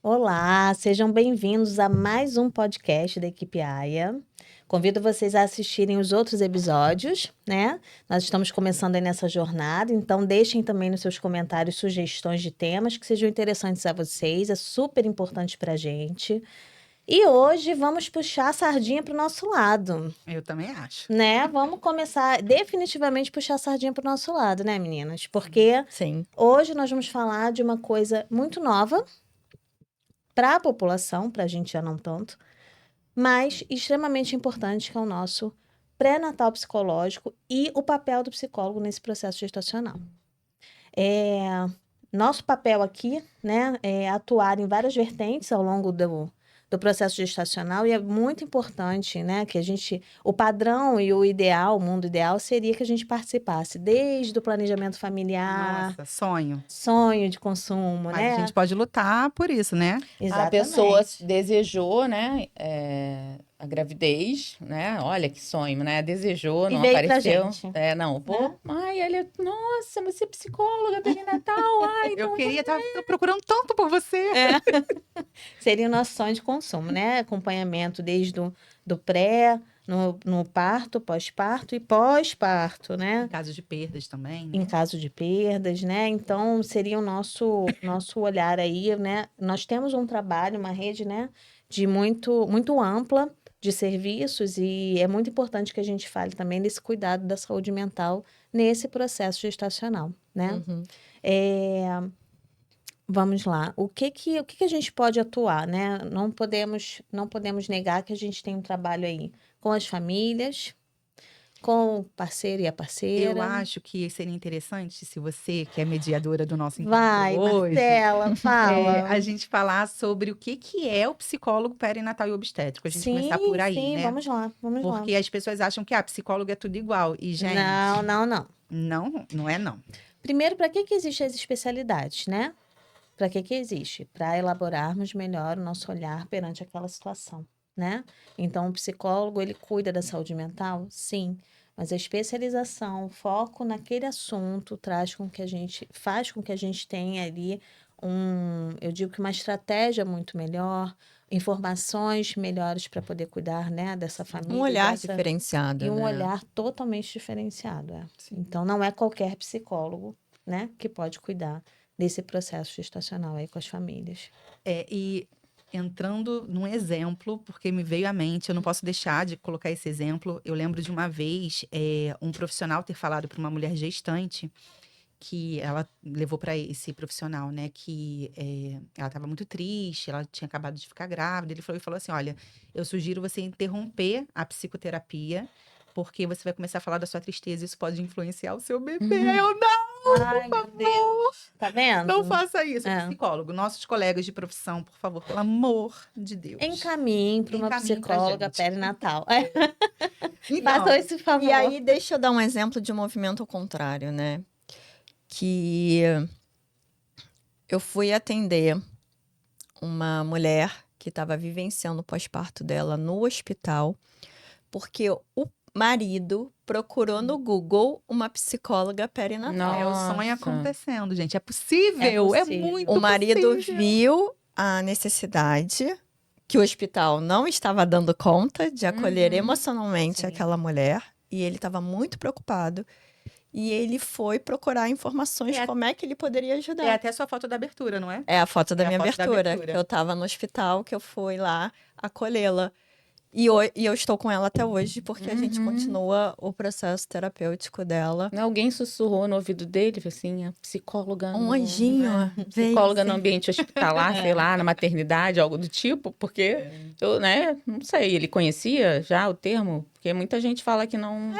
Olá, sejam bem-vindos a mais um podcast da equipe AIA. Convido vocês a assistirem os outros episódios, né? Nós estamos começando aí nessa jornada, então deixem também nos seus comentários sugestões de temas que sejam interessantes a vocês, é super importante pra gente. E hoje vamos puxar a sardinha para o nosso lado, Eu também acho. né? Vamos começar definitivamente puxar a sardinha para o nosso lado, né, meninas? Porque Sim. hoje nós vamos falar de uma coisa muito nova para a população, para a gente já não tanto, mas extremamente importante, que é o nosso pré-natal psicológico e o papel do psicólogo nesse processo gestacional. Nosso papel aqui, né, é atuar em várias vertentes ao longo do processo gestacional, e é muito importante, né, que o padrão e o ideal, o mundo ideal, seria que a gente participasse desde o planejamento familiar, Nossa, sonho. sonho de consumo, Mas né? a gente pode lutar por isso, né? Exatamente. A pessoa desejou, né, a gravidez, né? Olha que sonho, né? Desejou, E não veio pra apareceu. gente. Não, vou. Ai, ele, nossa, você é psicóloga perinatal. Ai, Eu então queria, tava procurando tanto por você. Seria o nosso sonho de consumo, né? Acompanhamento desde do pré, no parto, pós-parto e pós-parto, né? Em caso de perdas também, né? Em caso de perdas, né? Então, seria o nosso olhar aí, né? Nós temos um trabalho, uma rede, né? De muito ampla de serviços, e é muito importante que a gente fale também desse cuidado da saúde mental nesse processo gestacional, né? Uhum. Vamos lá. O que a gente pode atuar, né? Não podemos negar que a gente tem um trabalho aí com as famílias, com o parceiro e a parceira. Eu acho que seria interessante, se você, que é mediadora do nosso encontro Vai, hoje, Marcela, fala. a gente falar sobre o que é o psicólogo perinatal e obstétrico. A gente começar por aí, sim, né? vamos lá. Porque as pessoas acham que psicólogo é tudo igual. E, gente, Não. não é não. Primeiro, para que existem as especialidades, né? Para que existe? Para elaborarmos melhor o nosso olhar perante aquela situação, né? Então, o psicólogo, ele cuida da saúde mental? Sim. Mas a especialização, o foco naquele assunto, faz com que a gente tenha ali eu digo que uma estratégia muito melhor, informações melhores para poder cuidar, né, dessa família. Um olhar diferenciado, e um né? olhar totalmente diferenciado. Então, não é qualquer psicólogo, né, que pode cuidar desse processo gestacional aí com as famílias. E entrando num exemplo, porque me veio à mente, eu não posso deixar de colocar esse exemplo. Eu lembro de uma vez um profissional ter falado para uma mulher gestante, que ela levou para esse profissional, né, que ela estava muito triste, ela tinha acabado de ficar grávida. Ele falou assim: olha, eu sugiro você interromper a psicoterapia, porque você vai começar a falar da sua tristeza, isso pode influenciar o seu bebê. Eu não! Ai, meu Deus. Tá vendo? Não faça isso, É. psicólogo. Nossos colegas de profissão, por favor, pelo amor de Deus. Encaminhe para uma Encaminhe pra psicóloga gente. perinatal. Então, Façam esse favor. E aí, deixa eu dar um exemplo de movimento ao contrário, né? Que eu fui atender uma mulher que estava vivenciando o pós-parto dela no hospital, porque o marido procurou no Google uma psicóloga perinatal. é o sonho Nossa. acontecendo, gente. É possível. É É possível. muito O marido possível. viu a necessidade que o hospital não estava dando conta de acolher emocionalmente Sim. aquela mulher, e ele estava muito preocupado. E ele foi procurar informações de como é que ele poderia ajudar. É até a sua foto da abertura, não é? É a foto da É a minha foto da abertura, abertura. que eu estava no hospital, que eu fui lá acolhê-la. E eu estou com ela até hoje, porque a gente continua o processo terapêutico dela. Alguém sussurrou no ouvido dele, assim, a psicóloga. Um anjinho veio, Psicóloga assim. no ambiente hospitalar, sei lá, na maternidade, algo do tipo, porque eu, né, não sei, ele conhecia já o termo? Porque muita gente fala que não.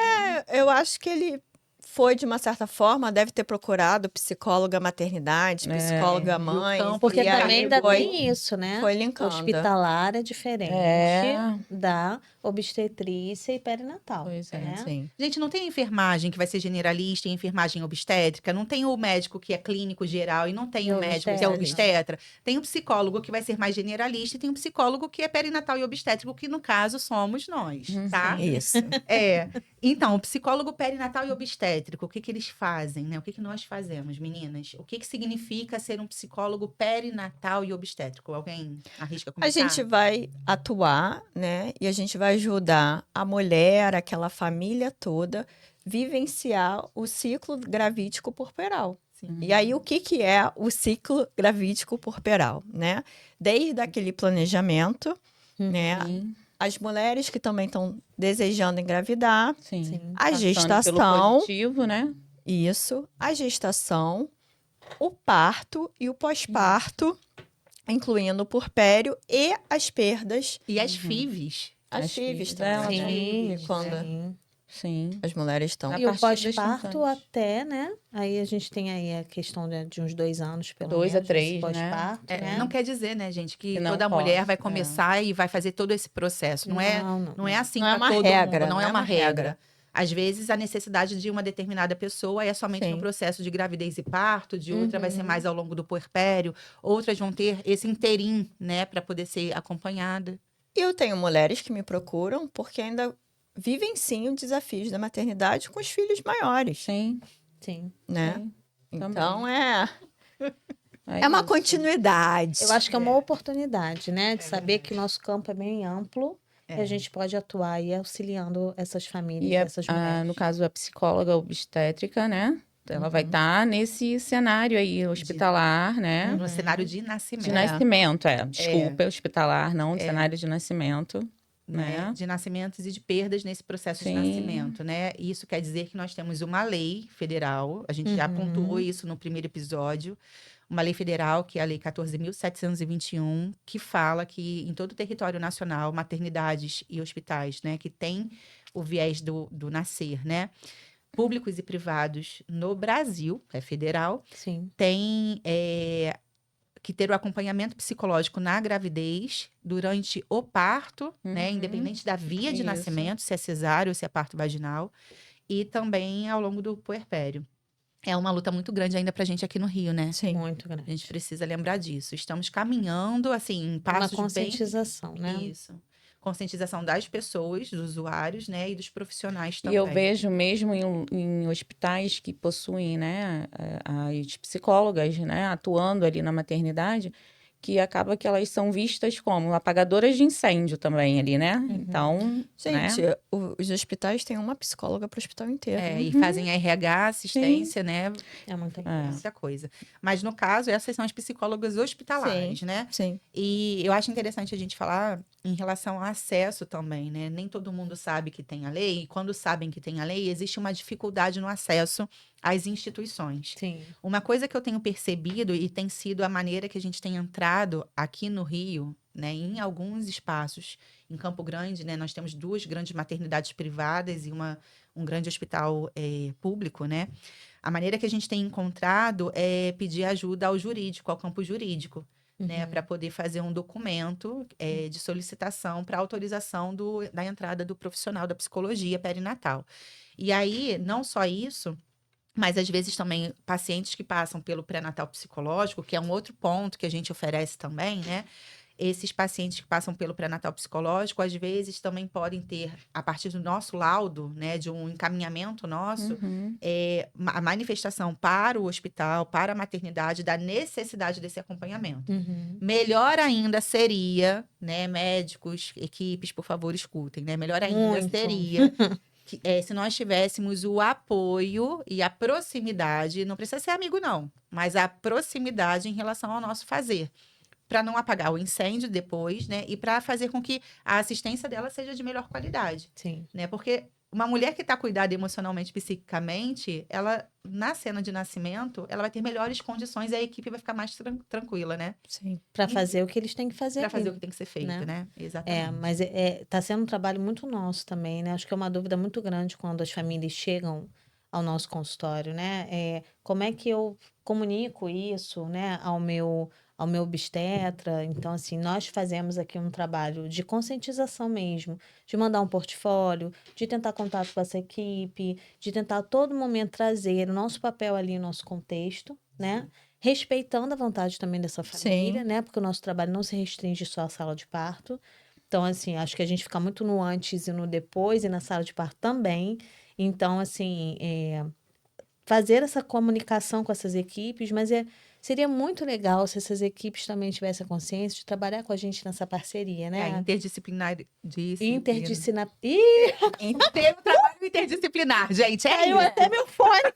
Eu acho que ele foi, de uma certa forma, deve ter procurado psicóloga maternidade, psicóloga mãe. Porque e aí também ainda foi- tem isso, né? Foi linkando. Hospitalar é diferente É. da obstetrícia e perinatal. Pois é, né? Sim. Gente, não tem enfermagem que vai ser generalista e enfermagem obstétrica. Não tem o médico que é clínico geral e não tem o médico que é obstetra. Tem o psicólogo que vai ser mais generalista e tem o psicólogo que é perinatal e obstétrico, que no caso somos nós, tá? Isso. Então, o psicólogo perinatal e obstétrico, o que que eles fazem, né? O que que nós fazemos, meninas? O que que significa ser um psicólogo perinatal e obstétrico? Alguém arrisca A começar? gente vai atuar, né? E a gente vai ajudar a mulher, aquela família toda, vivenciar o ciclo gravídico puerperal. Sim. E aí, o que que é o ciclo gravídico puerperal, né? Desde aquele planejamento, né? Sim, As mulheres que também estão desejando engravidar, sim. Sim. a Passando pelo gestação, positivo, né? isso, a gestação, o parto e o pós-parto, incluindo o puerpério e as perdas, E as FIVs? as As FIVs FIVs, também. ela né? Sim, Que quando sim. Sim. as mulheres estão. A E o partir das pós-parto gestantes. até, né? Aí a gente tem aí a questão de uns 2 anos, pelo 2 a menos, nesse 3, né? pós-parto, né? Não quer dizer, né, gente, que Que não toda mulher possa, vai começar e vai fazer todo esse processo. Não é assim Não é para uma todo regra, mundo, não é uma regra. Às vezes, a necessidade de uma determinada pessoa é somente no Sim. processo de gravidez e parto, de outra vai ser Uhum. mais ao longo do puerpério, outras vão ter esse interim, né, para poder ser acompanhada. E eu tenho mulheres que me procuram porque ainda vivenciam desafios da maternidade com os filhos maiores, Sim, Sim. né? sim. Então é É uma isso. continuidade. Eu acho que é uma oportunidade, né? De saber que o nosso campo é bem amplo e a gente pode atuar aí auxiliando essas famílias, E essas mulheres. no caso, a psicóloga obstétrica, né? Ela vai estar nesse cenário aí hospitalar, né? No cenário de De nascimento, nascimento, Desculpa, hospitalar, não, cenário de nascimento, né, né? de nascimentos e de perdas nesse processo de Sim. nascimento, né? E isso quer dizer que nós temos uma lei federal, a gente já pontuou isso no primeiro episódio, uma lei federal, que é a Lei 14.721, que fala que em todo o território nacional, maternidades e hospitais, né, que tem o viés do nascer, né, públicos e privados no Brasil, é federal, Sim. tem que ter o acompanhamento psicológico na gravidez, durante o parto, né, independente da via de Isso. nascimento, se é cesárea ou se é parto vaginal, e também ao longo do puerpério. É uma luta muito grande ainda pra gente aqui no Rio, né? Sim. Muito A grande. gente precisa lembrar disso. Estamos caminhando, assim, em Uma passos bem... conscientização, né? Isso. Conscientização das pessoas, dos usuários, né? E dos profissionais E também. eu vejo mesmo em hospitais que possuem, né, as psicólogas, né, atuando ali na maternidade, que acaba que elas são vistas como apagadoras de incêndio também ali, né? Então, Gente, né? os hospitais têm uma psicóloga para o hospital inteiro. E fazem RH, assistência, né? É muito Muita coisa. Mas, no caso, essas são as psicólogas hospitalares, né? Sim. E eu acho interessante a gente falar em relação ao acesso também, né? Nem todo mundo sabe que tem a lei, e quando sabem que tem a lei, existe uma dificuldade no acesso às instituições. Sim. Uma coisa que eu tenho percebido e tem sido a maneira que a gente tem entrado aqui no Rio, né, em alguns espaços, em Campo Grande, né, nós temos 2 grandes maternidades privadas e um grande hospital público, né? A maneira que a gente tem encontrado é pedir ajuda ao jurídico, ao campo jurídico, né, para poder fazer um documento de solicitação para autorização da entrada do profissional da psicologia perinatal. E aí, não só isso, mas às vezes também pacientes que passam pelo pré-natal psicológico, que é um outro ponto que a gente oferece também, né? Esses pacientes que passam pelo pré-natal psicológico, às vezes também podem ter, a partir do nosso laudo, né, de um encaminhamento nosso, a manifestação para o hospital, para a maternidade, da necessidade desse acompanhamento. Melhor ainda seria, né, médicos, equipes, por favor, escutem, né? Melhor ainda Muito. seria se nós tivéssemos o apoio e a proximidade, não precisa ser amigo, não, mas a proximidade em relação ao nosso fazer, para não apagar o incêndio depois, né? E para fazer com que a assistência dela seja de melhor qualidade, Sim. né? Porque uma mulher que está cuidada emocionalmente, psiquicamente, ela, na cena de nascimento, ela vai ter melhores condições e a equipe vai ficar mais tranquila, né? Sim. Para fazer o que eles têm que fazer Para ali. fazer o que tem que ser feito, né? né? Exatamente. Mas tá sendo um trabalho muito nosso também, né? Acho que é uma dúvida muito grande quando as famílias chegam ao nosso consultório, né? Como é que eu comunico isso, né, ao meu obstetra? Então, assim, nós fazemos aqui um trabalho de conscientização mesmo, de mandar um portfólio, de tentar contato com essa equipe, de tentar a todo momento trazer o nosso papel ali, o nosso contexto, né? Respeitando a vontade também dessa família, Sim. né? Porque o nosso trabalho não se restringe só à sala de parto. Então, assim, acho que a gente fica muito no antes e no depois, e na sala de parto também. Então, assim, fazer essa comunicação com essas equipes, mas seria muito legal se essas equipes também tivessem a consciência de trabalhar com a gente nessa parceria, É, né? interdisciplinar. Interdisciplinar. Ih, Ter um trabalho interdisciplinar, gente. É caiu isso. até meu fone.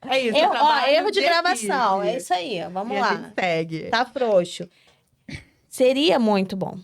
É isso. Ó, trabalho erro de gravação. equipe. É isso aí, vamos E a lá. gente segue. Tá frouxo. Seria muito bom.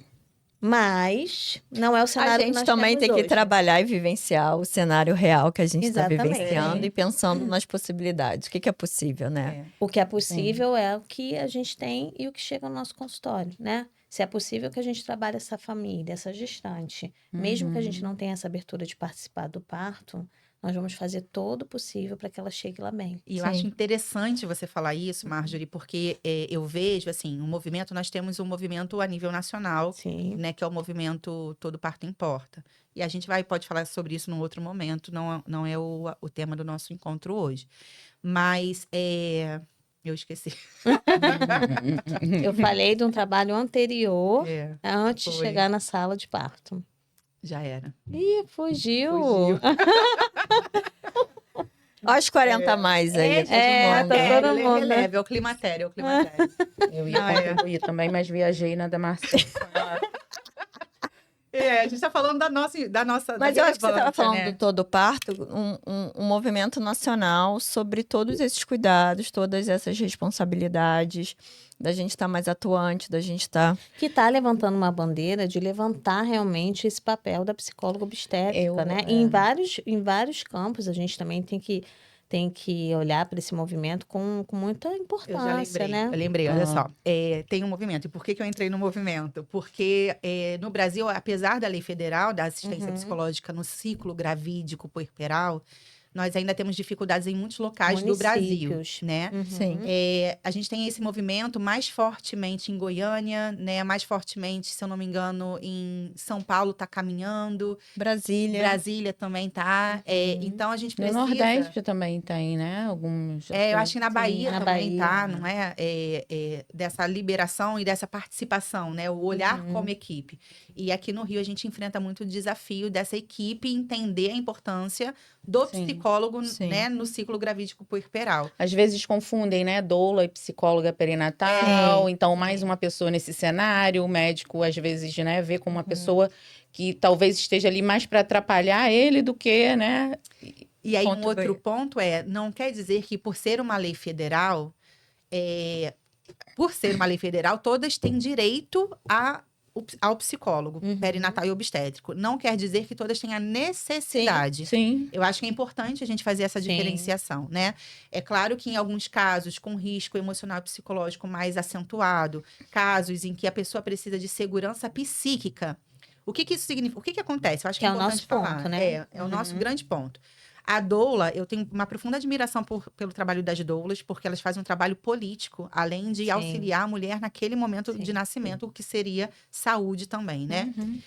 Mas não é o A cenário que gente nós também temos tem que hoje. trabalhar e vivenciar o cenário real que a gente está Exatamente. vivenciando e pensando nas possibilidades. O que é possível, né? É. O que é possível é o que a gente tem e o que chega no nosso consultório, né? Se é possível que a gente trabalhe essa família, essa gestante, mesmo que a gente não tenha essa abertura de participar do parto, nós vamos fazer todo o possível para que ela chegue lá bem. E eu Sim. acho interessante você falar isso, Marjorie, porque eu vejo, assim, um movimento, nós temos um movimento a nível nacional, Sim. né, que é o movimento Todo Parto Importa. E a gente pode falar sobre isso num outro momento, não é o tema do nosso encontro hoje. Mas, eu esqueci. Eu falei de um trabalho anterior, É, antes de foi. chegar na sala de parto. Já era. Ih, fugiu. Fugiu. Olha os 40 a mais aí, todo mundo. tá todo mundo. Releve, é o climatério, é o climatério. Eu ia Não, é. contribuir também, mas viajei na Damasceno. A gente tá falando da nossa Mas da eu acho que você estava relevância, falando né? do Todo Parto, um movimento nacional sobre todos esses cuidados, todas essas responsabilidades, da gente estar mais atuante, da gente estar... Que está levantando uma bandeira de levantar realmente esse papel da psicóloga obstétrica, né? E em vários campos a gente também tem que olhar para esse movimento com muita Eu já importância, lembrei, né? eu lembrei, olha só. Tem um movimento. E por que eu entrei no movimento? Porque no Brasil, apesar da lei federal da assistência psicológica no ciclo gravídico puerperal, nós ainda temos dificuldades em muitos locais do Brasil, Municípios. né? Uhum. Sim. A gente tem esse movimento mais fortemente em Goiânia, né? Mais fortemente, se eu não me engano, em São Paulo está caminhando. Brasília. Brasília também tá. Então a gente No precisa. Nordeste também tem, né? Alguns. Eu acho que na Bahia na também Bahia. tá, não é? Dessa liberação e dessa participação, né? O olhar como equipe. E aqui no Rio a gente enfrenta muito o desafio dessa equipe entender a importância do Sim. psicólogo, Sim. né? No ciclo gravídico puerperal. Às vezes confundem, né? Doula e psicóloga perinatal. Então, mais uma pessoa nesse cenário. O médico, às vezes, né? Vê como uma pessoa que talvez esteja ali mais para atrapalhar ele do que, né? E aí, um Contribuir. outro ponto não quer dizer que por ser uma lei federal, todas têm direito ao psicólogo perinatal e obstétrico. Não quer dizer que todas tenham a necessidade. Sim. Eu acho que é importante a gente fazer essa Sim. diferenciação, né? É claro que em alguns casos, com risco emocional e psicológico mais acentuado, casos em que a pessoa precisa de segurança psíquica. O que isso significa? O que acontece? Eu acho que Que é é o importante nosso ponto, falar. né? É o nosso grande ponto. A doula, eu tenho uma profunda admiração pelo trabalho das doulas, porque elas fazem um trabalho político, além de Sim. auxiliar a mulher naquele momento Sim. de nascimento, o que seria saúde também, né? Uhum.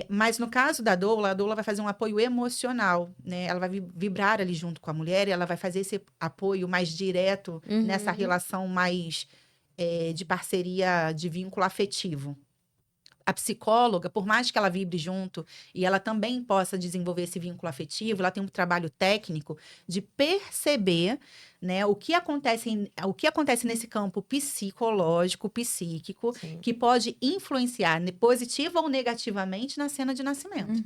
Mas no caso da doula, a doula vai fazer um apoio emocional, né? Ela vai vibrar ali junto com a mulher e ela vai fazer esse apoio mais direto nessa relação mais de parceria, de vínculo afetivo. A psicóloga, por mais que ela vibre junto e ela também possa desenvolver esse vínculo afetivo, ela tem um trabalho técnico de perceber, né, o que acontece nesse campo psicológico, psíquico, Sim. que pode influenciar positiva ou negativamente na cena de nascimento.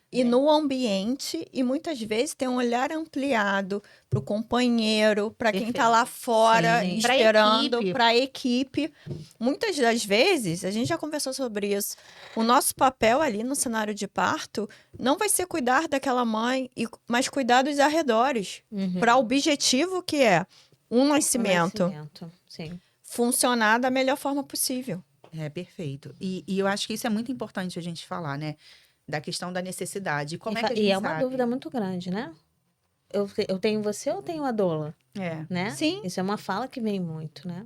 E no ambiente, e muitas vezes tem um olhar ampliado para o companheiro, para quem está lá fora Sim. Pra esperando, equipe. para a equipe. Muitas das vezes, a gente já conversou sobre isso, o nosso papel ali no cenário de parto não vai ser cuidar daquela mãe, mas cuidar dos arredores, para o objetivo que é um nascimento Sim. funcionar da melhor forma possível. Perfeito. E eu acho que isso é muito importante a gente falar, né? Da questão da necessidade. Como é que a gente E é uma sabe? dúvida muito grande, né? Eu tenho você ou eu tenho a doula, né? Sim. Isso é uma fala que vem muito, né?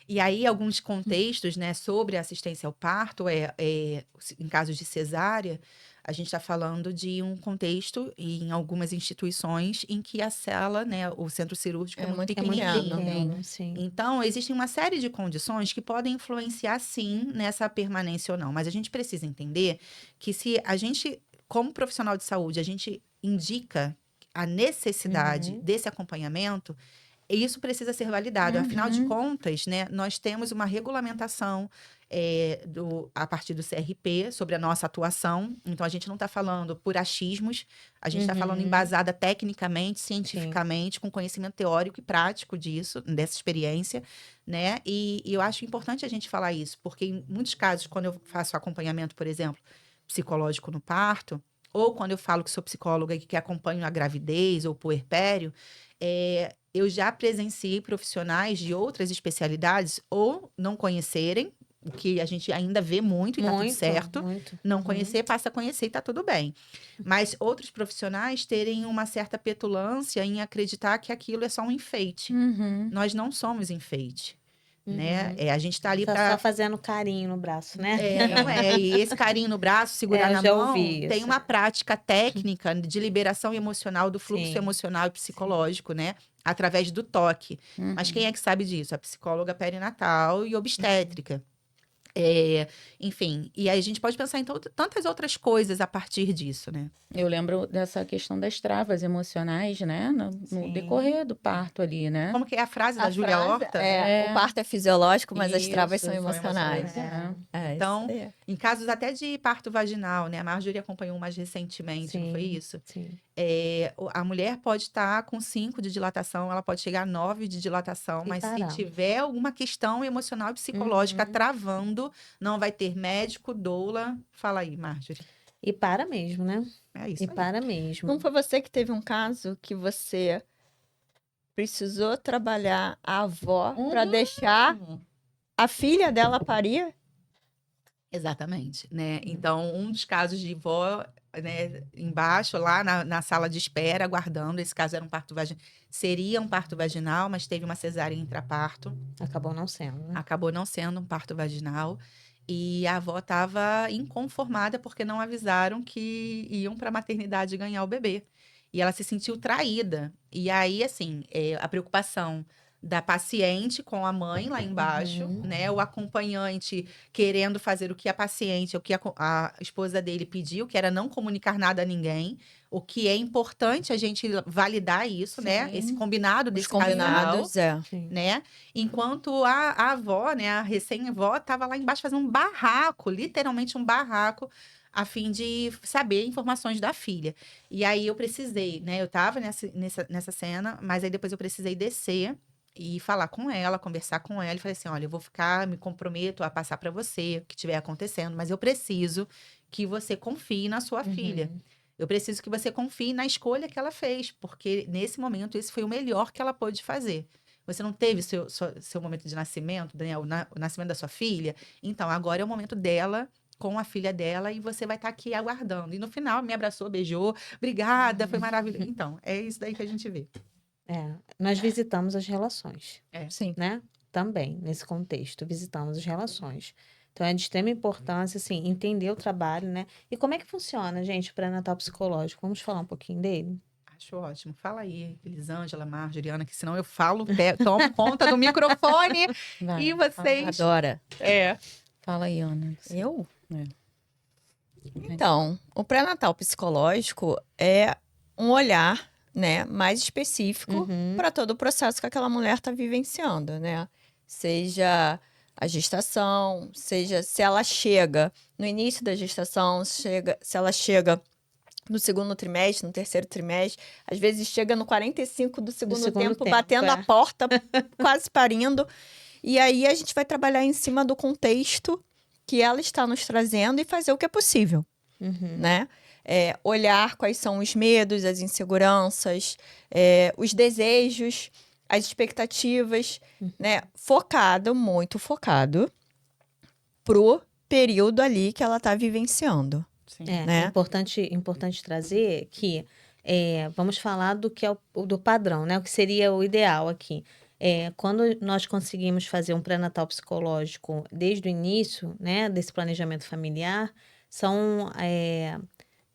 E aí, alguns contextos, né, sobre a assistência ao parto, em casos de cesárea, a gente está falando de um contexto em algumas instituições em que a cela, né, o centro cirúrgico é muito muito É muito pequenininho. pequeno, sim. Então, existem uma série de condições que podem influenciar, sim, nessa permanência ou não. Mas a gente precisa entender que se a gente, como profissional de saúde, a gente indica a necessidade desse acompanhamento, isso precisa ser validado. Afinal de contas, né, nós temos uma regulamentação a partir do CRP sobre a nossa atuação. Então, a gente não está falando por achismos, a gente está falando embasada tecnicamente, cientificamente, com conhecimento teórico e prático disso, dessa experiência, né? E eu acho importante a gente falar isso, porque em muitos casos, quando eu faço acompanhamento, por exemplo, psicológico no parto, ou quando eu falo que sou psicóloga e que acompanho a gravidez ou o puerpério, eu já presenciei profissionais de outras especialidades ou não conhecerem, o que a gente ainda vê muito e tá tudo certo. Muito. Não conhecer, passa a conhecer e tá tudo bem. Mas outros profissionais terem uma certa petulância em acreditar que aquilo é só um enfeite. Nós não somos enfeite, né? A gente tá ali Só para fazendo carinho no braço, né? não é. E esse carinho no braço, segurar eu na já mão, ouvi tem isso. uma prática técnica de liberação emocional do fluxo Sim. emocional e psicológico, né? Através do toque. Mas quem é que sabe disso? A psicóloga perinatal e obstétrica. Enfim, e aí a gente pode pensar em tantas outras coisas a partir disso, né? Eu lembro dessa questão das travas emocionais, né? No Sim. decorrer do parto ali, né? Como que é a frase da A Júlia frase Horta? o parto é fisiológico, mas as travas Isso, são são emocionais. emocionais. Então, isso aí. em casos até de parto vaginal, né? A Marjorie acompanhou mais recentemente, não foi Sim, isso? sim. A mulher pode estar com 5 de dilatação, ela pode chegar a 9 de dilatação, E mas se parar. tiver alguma questão emocional e psicológica travando, não vai ter médico, doula. Fala aí, Marjorie. E para mesmo, né? É isso E aí. para mesmo. Não foi você que teve um caso que você precisou trabalhar a avó para deixar a filha dela parir? Exatamente, né? Então, um dos casos de vó, né, embaixo, lá na sala de espera, aguardando, esse caso era um parto vaginal, seria um parto vaginal, mas teve uma cesárea intraparto, Acabou não sendo, né? acabou não sendo um parto vaginal, e a avó estava inconformada porque não avisaram que iam para a maternidade ganhar o bebê. E ela se sentiu traída. E aí, assim, a preocupação da paciente com a mãe lá embaixo, né? O acompanhante querendo fazer o que a paciente, o que a esposa dele pediu, que era não comunicar nada a ninguém. O que é importante a gente validar isso, né? Sim. Esse combinado Os desse combinados, casal, Sim. né? Enquanto a avó, né, a recém-avó, estava lá embaixo fazendo um barraco, literalmente um barraco, a fim de saber informações da filha. E aí eu precisei, né? Eu estava nessa cena, mas aí depois eu precisei descer e falar com ela, conversar com ela. E falei assim: olha, eu vou ficar, me comprometo a passar para você o que estiver acontecendo, mas eu preciso que você confie na sua filha. Eu preciso que você confie na escolha que ela fez, porque nesse momento esse foi o melhor que ela pôde fazer. Você não teve seu momento de nascimento, Daniel, o nascimento da sua filha? Então, agora é o momento dela com a filha dela e você vai estar aqui aguardando. E no final, me abraçou, beijou, obrigada, foi maravilhoso. Então, é isso daí que a gente vê. Nós visitamos as relações, Sim. né? Também, nesse contexto, visitamos as relações. Então, é de extrema importância, assim, entender o trabalho, né? E como é que funciona, gente, o pré-natal psicológico? Vamos falar um pouquinho dele? Acho ótimo. Fala aí, Elisângela, Marjorie, Ana, que senão eu falo, tomo conta do microfone Vai, e vocês... Adora. Fala aí, Ana. Eu? É. Então, o pré-natal psicológico é um olhar, né, mais específico para todo o processo que aquela mulher está vivenciando, né? Seja a gestação, seja se ela chega no início da gestação, se ela chega no segundo trimestre, no terceiro trimestre, às vezes chega no 45 do segundo tempo, batendo a porta, quase parindo. E aí a gente vai trabalhar em cima do contexto que ela está nos trazendo e fazer o que é possível, né? Olhar quais são os medos, as inseguranças, os desejos, as expectativas, né? Muito focado pro período ali que ela está vivenciando. Sim. né? Importante trazer que vamos falar do que é do padrão, né? O que seria o ideal aqui. Quando nós conseguimos fazer um pré-natal psicológico desde o início, né, desse planejamento familiar, são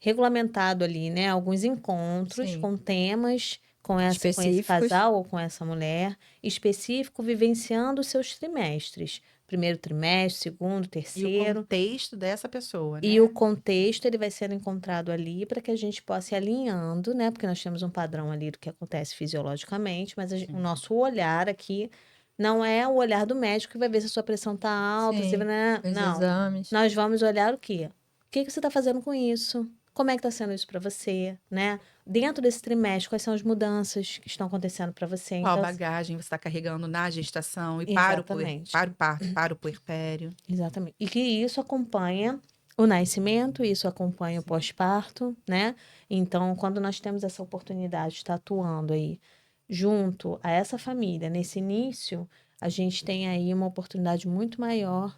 regulamentado ali, né, alguns encontros Sim. com temas com esse Específicos. casal ou com essa mulher, específico, vivenciando os seus trimestres. Primeiro trimestre, segundo, E o terceiro. contexto dessa pessoa, né? E o contexto, ele vai sendo encontrado ali para que a gente possa ir alinhando, né? Porque nós temos um padrão ali do que acontece fisiologicamente, mas o nosso olhar aqui não é o olhar do médico que vai ver se a sua pressão tá alta, se... Sim, né? Os Não. exames. Nós vamos olhar o quê? O que que você está fazendo com isso? Como é que está sendo isso para você, né? Dentro desse trimestre, quais são as mudanças que estão acontecendo para você? Qual Então, bagagem você está carregando na gestação e para o exatamente. para o parto, para o puerpério. Exatamente. E que isso acompanha o nascimento, isso acompanha o pós-parto, né? Então, quando nós temos essa oportunidade de estar atuando aí junto a essa família, nesse início, a gente tem aí uma oportunidade muito maior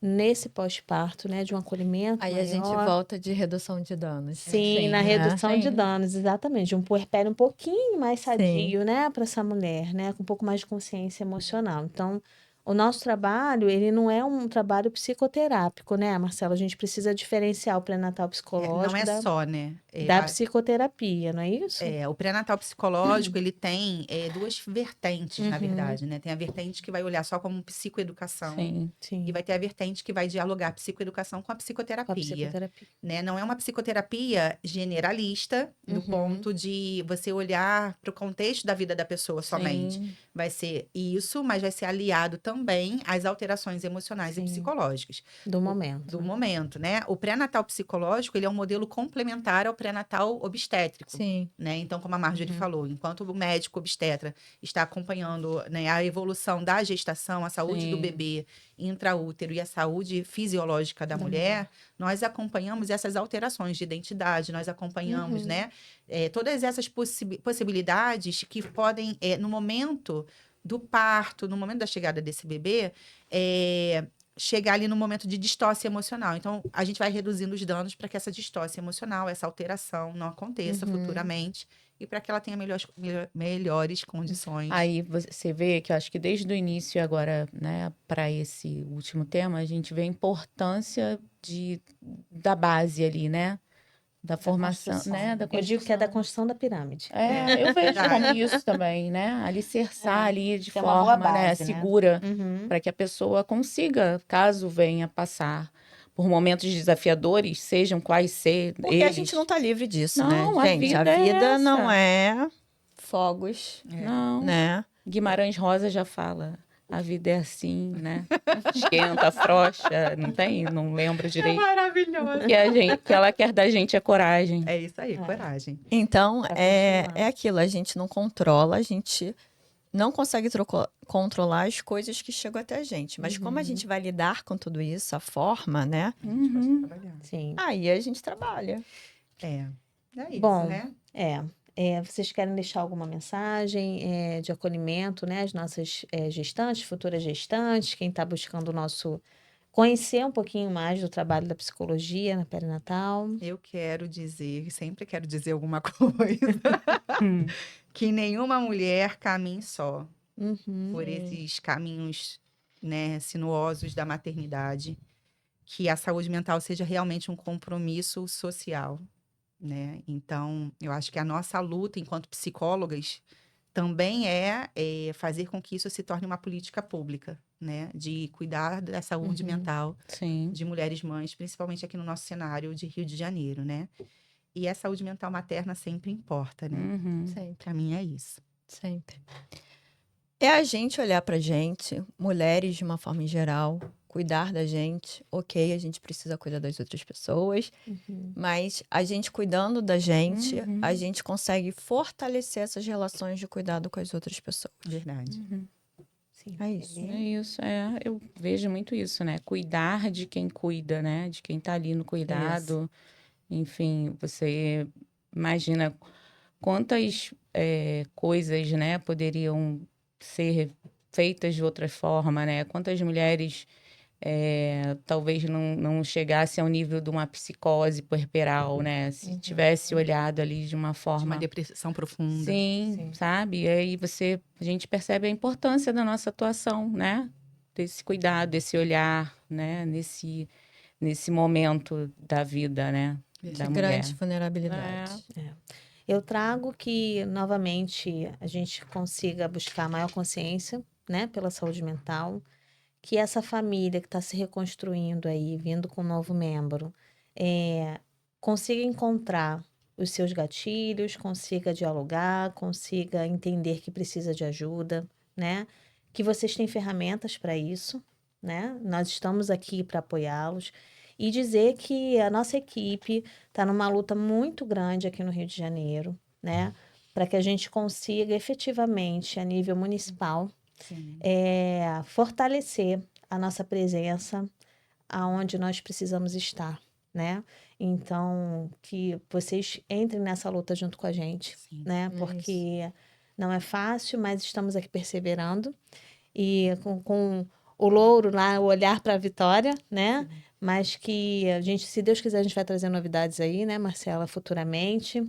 nesse pós-parto, né? De um acolhimento Aí a gente maior. volta de redução de danos. Sim, na né? redução de Sim. danos, exatamente. De um puerpério um pouquinho mais Sim. sadio, né, para essa mulher, né, com um pouco mais de consciência emocional. Então, o nosso trabalho, ele não é um trabalho psicoterápico, né, Marcelo? A gente precisa diferenciar o pré-natal Não psicológico é só, né? da psicoterapia, não é isso? O pré-natal psicológico, ele tem duas vertentes, na Uhum. verdade, né? Tem a vertente que vai olhar só como psicoeducação Sim. Sim, e vai ter a vertente que vai dialogar psicoeducação com a com a psicoterapia, psicoterapia. né? Não é uma psicoterapia generalista, do Uhum. ponto de você olhar para o contexto da vida da pessoa somente. Sim. Vai ser isso, mas vai ser aliado também às alterações emocionais Sim. e psicológicas Do momento. do momento, né? O pré-natal psicológico, ele é um modelo complementar ao pré-natal obstétrico, Sim. né? Então, como a Marjorie Uhum. falou, enquanto o médico obstetra está acompanhando, né, a evolução da gestação, a saúde do Sim. bebê intraútero e a saúde fisiológica da Da mulher, nós acompanhamos essas alterações de identidade, nós acompanhamos, Uhum. né, todas essas possibilidades que podem, no momento do parto, no momento da chegada desse bebê, chegar ali no momento de distócia emocional. Então, a gente vai reduzindo os danos para que essa distócia emocional, essa alteração não aconteça Uhum. futuramente e para que ela tenha melhores condições. Aí você vê que eu acho que desde o início agora, né, para esse último tema, a gente vê a importância da base ali, né? Da formação, construção. né? Da Eu digo que é da construção. construção da pirâmide. Eu vejo verdade. como isso também, né? Alicerçar ali de Ter uma boa forma, né, base, né? segura, Uhum. para que a pessoa consiga, caso venha passar por momentos desafiadores, sejam quais sejam Porque eles. a gente não tá livre disso, Não, né? a Gente, a vida é vida não essa. é fogos, Não. né? Guimarães Rosa já fala. A vida é assim, né? Esquenta, afrouxa, não tem? Não lembro direito. Maravilhosa. Que ela quer da gente é coragem. É isso aí, coragem. Então, Pra é continuar. aquilo, a gente não controla, a gente não consegue controlar as coisas que chegam até a gente. Mas como a gente vai lidar com tudo isso, a forma, né? Uhum. Sim. Aí a gente trabalha. É isso, Bom, né? Vocês querem deixar alguma mensagem de acolhimento, né? As nossas gestantes, futuras gestantes, quem está buscando o nosso... Conhecer um pouquinho mais do trabalho da psicologia na perinatal. Eu quero dizer, sempre quero dizer alguma coisa, Hum. que nenhuma mulher caminhe só Uhum. por esses caminhos, né, sinuosos da maternidade, que a saúde mental seja realmente um compromisso social, né? Então, eu acho que a nossa luta enquanto psicólogas também é fazer com que isso se torne uma política pública, né? De cuidar da saúde Uhum. mental Sim. de mulheres mães, principalmente aqui no nosso cenário de Rio de Janeiro, né? E a saúde mental materna sempre importa, né? Uhum. Sempre, Pra mim é isso. sempre. É a gente olhar pra gente, mulheres de uma forma em geral, cuidar da gente. Ok, a gente precisa cuidar das outras pessoas, Uhum. mas a gente cuidando da gente, Uhum. a gente consegue fortalecer essas relações de cuidado com as outras pessoas. Verdade. Uhum. Sim. É isso. Beleza? É isso, eu vejo muito isso, né? Cuidar de quem cuida, né? De quem tá ali no cuidado. Enfim, você imagina quantas coisas, né, poderiam ser feitas de outra forma, né? Quantas mulheres talvez não chegassem ao nível de uma psicose puerperal, né? Se tivesse olhado ali de uma De forma... uma depressão profunda. Sim, Sim. sabe? E aí a gente percebe a importância da nossa atuação, né? Desse cuidado, desse olhar, né? Nesse momento da vida, né? da De mulher. grande vulnerabilidade. Eu trago que, novamente, a gente consiga buscar maior consciência, né, pela saúde mental, que essa família que está se reconstruindo aí, vindo com um novo membro, consiga encontrar os seus gatilhos, consiga dialogar, consiga entender que precisa de ajuda, né? Que vocês têm ferramentas para isso, né? Nós estamos aqui para apoiá-los e dizer que a nossa equipe está numa luta muito grande aqui no Rio de Janeiro, né? Para que a gente consiga efetivamente, a nível municipal, Sim. fortalecer a nossa presença aonde nós precisamos estar, né? Então, que vocês entrem nessa luta junto com a gente, Sim. né? Porque não é fácil, mas estamos aqui perseverando e com o louro lá, o olhar para a vitória, né? Mas que a gente, se Deus quiser, a gente vai trazer novidades aí, né, Marcela, futuramente.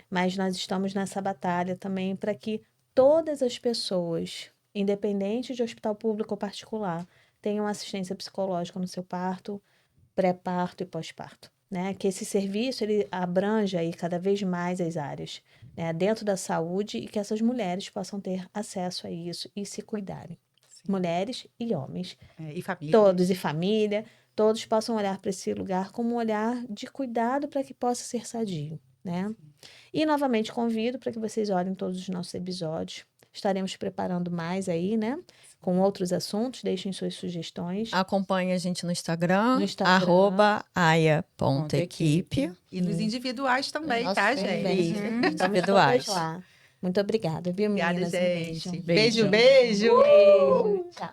Mas nós estamos nessa batalha também para que todas as pessoas, independente de hospital público ou particular, tenham assistência psicológica no seu parto, pré-parto e pós-parto, né? Que esse serviço ele abranja aí cada vez mais as áreas, né, dentro da saúde e que essas mulheres possam ter acesso a isso e se cuidarem. Sim. Mulheres e homens, E família. todos e família, todos possam olhar para esse lugar como um olhar de cuidado para que possa ser sadio, né? E novamente convido para que vocês olhem todos os nossos episódios. Estaremos preparando mais aí, né? Com outros assuntos, deixem suas sugestões. Acompanhe a gente no Instagram, No Instagram. @aia.equipe. E nos individuais também, Nossa, tá, Também. gente? Estamos Individuais. todas lá. Muito obrigada, viu, Obrigada, meninas? Um gente. beijo. Beijo, beijo. Tchau.